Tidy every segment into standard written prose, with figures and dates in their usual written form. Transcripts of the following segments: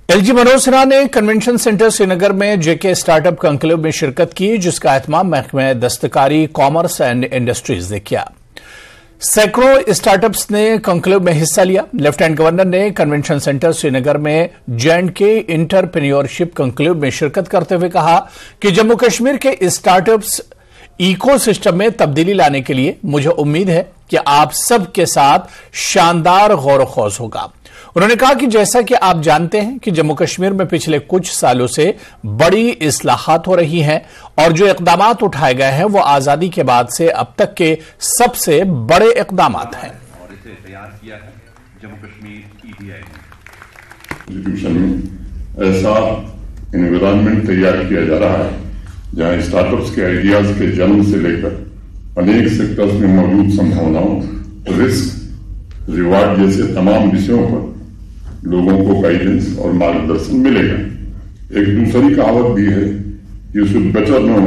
LG Manoj Sinha ने convention centre Srinagar में जेके startup conclave में शिरकत की, जिसका एहतमाम महकमे दस्तकारी, कॉमर्स एंड इंडस्ट्रीज ने किया। सैकड़ों स्टार्टअप्स ने कॉन्क्लेव में हिस्सा लिया। लेफ्टिनेंट गवर्नर ने कन्वेंशन सेंटर श्रीनगर में जे&के इंटरप्रेन्योरशिप कॉन्क्लेव में शिरकत करते हुए कहा कि जम्मू कश्मीर के स्टार्टअप्स इकोसिस्टम में तब्दीली लाने के लिए मुझे उम्मीद है कि आप सबके साथ शानदार गौर-व-खौज होगा। उन्होंने कहा कि जैसा कि आप जानते हैं कि जम्मू कश्मीर में पिछले कुछ सालों से बड़ी इस्लाहात हो रही हैं और जो इकदामात उठाए गए हैं वो आजादी के बाद से अब तक के सबसे बड़े इकदामात हैं। और इसे तैयार किया है जम्मू कश्मीर EDI इंस्टीट्यूशन में ऐसा एनवायरनमेंट तैयार किया जा रहा है जहां स्टार्टअप्स के आइडियाज के जन्म से लेकर अनेक सेक्टर्स में मौजूद संभावनाओं, रिस्क, रिवार्ड जैसे तमाम विषयों पर लोगों को गाइडेंस और मार्गदर्शन मिलेगा। एक दूसरी कहावत भी है, you should better know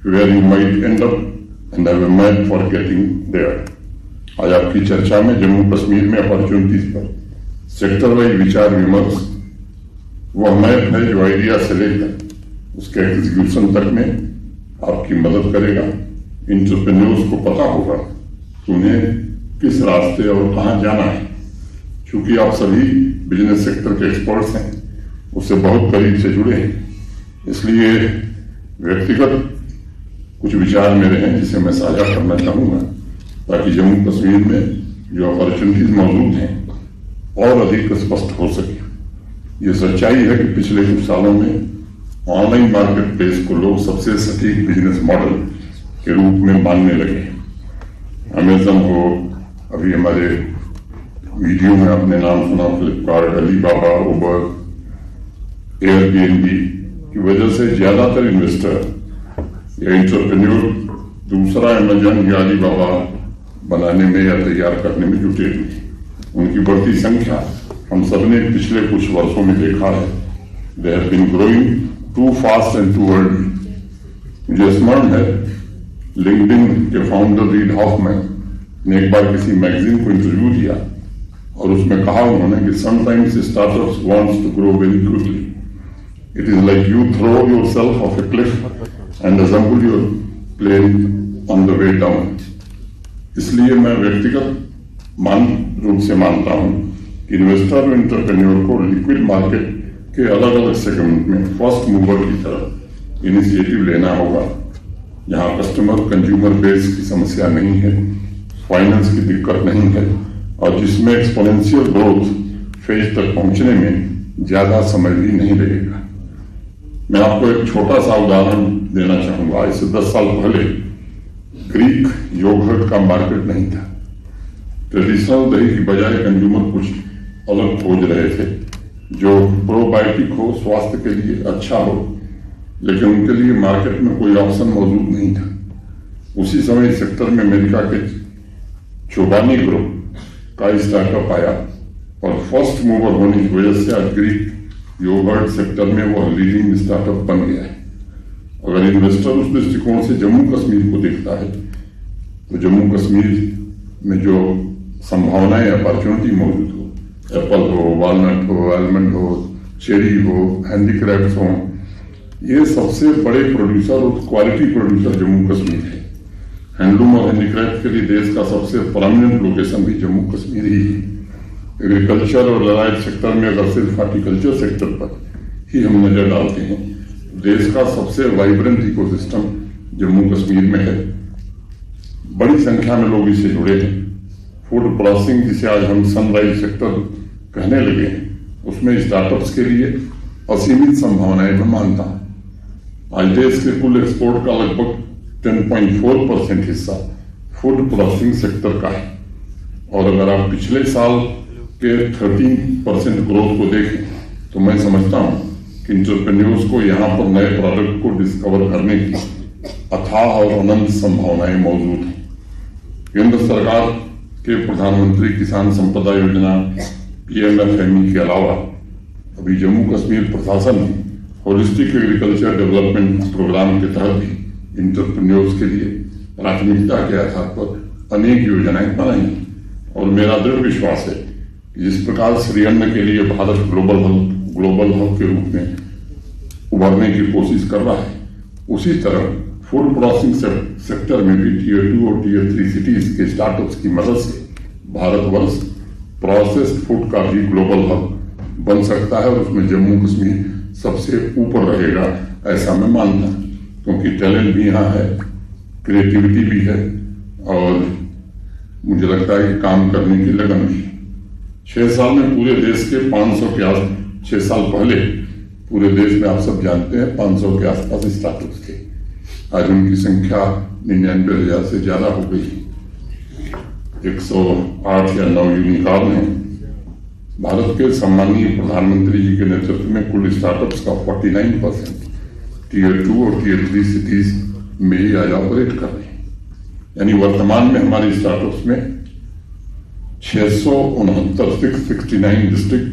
where you might end up and have a map for getting there. आज आपकी चर्चा में जम्मू कश्मीर में अपॉर्चुनिटीज पर सेक्टर वाइज विचार विमर्श वह मैप है जो आइडिया से लेकर उसके एग्जीक्यूशन तक में आपकी मदद करेगा। एंटरप्रेन्योर्स को पता होगा कि उन्हें किस रास्ते और कहां जाना है। चूंकि आप सभी बिजनेस सेक्टर के एक्सपर्ट्स हैं, उससे बहुत करीब से जुड़े हैं, इसलिए व्यक्तिगत कुछ विचार मेरे हैं जिसे मैं साझा करना चाहूंगा ताकि जम्मू कश्मीर में जो अपॉर्चुनिटीज मौजूद हैं और अधिक स्पष्ट हो सके। ये सच्चाई है कि पिछले कुछ सालों में ऑनलाइन मार्केट प्लेस को लोग सबसे सटीक बिजनेस मॉडल के रूप में मानने लगे। अमेजन हो, अभी हमारे वीडियो में आपने नाम सुना फ्लिपकार्ट, अलीबाबा, उबर, एयरबीएनबी की वजह से ज्यादातर इन्वेस्टर या एंटरप्रेन्योर दूसरा अमेजन या अलीबाबा बनाने में या तैयार करने में जुटे हुए। उनकी बढ़ती संख्या हम सबने पिछले कुछ वर्षों में देखा है। They have been growing too fast and too early. मुझे स्मरण है लिंक्डइन के फाउंडर रीड हॉफमैन ने एक बार किसी मैगजीन को इंटरव्यू दिया और उसमें कहा उन्होंने कि sometimes startups wants to grow very quickly. It is like you throw yourself off a cliff and assemble your plane on the way down. इसलिए मैं व्यक्तिगत रूप से मानता हूं कि इन्वेस्टर और एंटरप्रेन्योर को लिक्विड मार्केट के अलग अलग सेगमेंट में फर्स्ट मूवर की तरफ इनिशिएटिव लेना होगा, जहां कस्टमर कंज्यूमर बेस की समस्या नहीं है, फाइनेंस की दिक्कत नहीं है और जिसमें एक्सपोनेंशियल ग्रोथ फेज तक पहुंचने में ज्यादा समय भी नहीं लगेगा। मैं आपको एक छोटा सा उदाहरण देना चाहूंगा। इससे 10 साल पहले ग्रीक योगर्ट का मार्केट नहीं था। ट्रेडिशनल दही की बजाय कंज्यूमर कुछ अलग खोज रहे थे जो प्रोबायोटिक हो, स्वास्थ्य के लिए अच्छा हो, लेकिन उनके लिए मार्केट में कोई ऑप्शन मौजूद नहीं था। उसी समय सेक्टर में अमेरिका के चोबानी ग्रुप का स्टार्टअप आया और फर्स्ट मूवर होने की वजह से आज ग्रीक योगर्ट सेक्टर में वो लीडिंग स्टार्टअप बन गया है। अगर इन्वेस्टर उस दृष्टिकोण से जम्मू कश्मीर को देखता है तो जम्मू कश्मीर में जो संभावनाएं, अपॉर्चुनिटी मौजूद हो, एप्पल हो, वॉलनट हो, आलमंड हो, चेरी हो, हैंडीक्राफ्ट हो, ये सबसे बड़े प्रोड्यूसर और क्वालिटी प्रोड्यूसर जम्मू कश्मीर है। हैंडलूम और हैंडीक्राफ्ट के लिए देश का सबसे परमानेंट लोकेशन भी जम्मू कश्मीर ही है। एग्रीकल्चर और लड़ाई सेक्टर में अगर सिर्फ हॉर्टिकल्चर सेक्टर पर ही हम नजर डालते हैं, देश का सबसे वाइब्रेंट इकोसिस्टम जम्मू कश्मीर में है। बड़ी संख्या में लोग इससे जुड़े हैं। फूड प्रोसेसिंग, जिसे आज हम सनराइज सेक्टर कहने लगे हैं, उसमें स्टार्टअप्स के लिए असीमित संभावनाएं मैं मानता हूं। आज देश के कुल एक्सपोर्ट का लगभग 10.4% हिस्सा फूड प्रोसेसिंग सेक्टर का है और अगर आप पिछले साल के 13% ग्रोथ को देखें तो मैं समझता हूं कि एंटरप्रेन्योर्स को यहां पर नए प्रोडक्ट को डिस्कवर करने की अथाह और अनंत संभावनाएं मौजूद हैं। केंद्र सरकार के प्रधानमंत्री किसान संपदा योजना PMFME के अलावा अभी जम्मू कश्मीर प्रशासन ने होलिस्टिक एग्रीकल्चर डेवलपमेंट प्रोग्राम के तहत भी एंटरप्रेन्योर्स के लिए प्राथमिकता के आधार पर अनेक योजनाएं बनाई और मेरा दृढ़ विश्वास है जिस प्रकार श्रीअन्न के लिए भारत ग्लोबल हब के रूप में उभरने की कोशिश कर रहा है, उसी तरह फूड प्रोसेसिंग सेक्टर में भी टीयर 2 और टीयर 3 सिटीज के स्टार्टअप्स की मदद से भारतवर्ष प्रोसेस्ड फूड का भी ग्लोबल हब बन सकता है और उसमें जम्मू कश्मीर सबसे ऊपर रहेगा, ऐसा मैं मानता हूं, क्योंकि टैलेंट भी यहाँ है, क्रिएटिविटी भी है और मुझे लगता है कि काम करने की लगन भी। 6 साल में पूरे देश के 500 के आस 6 साल पहले पूरे देश में आप सब जानते हैं 500 के आसपास स्टार्टअप्स थे। आज उनकी संख्या 99,000 से ज्यादा हो गई। 108 या 9 यूनिकॉर्न है। भारत के सम्माननीय प्रधानमंत्री जी के नेतृत्व में कुल स्टार्टअप्स का 49% टीयर 2 और टीयर 3 सिटीज में ही आज ऑपरेट कर रहे हैं। यानी वर्तमान में हमारे स्टार्टअप्स में 669 डिस्ट्रिक्ट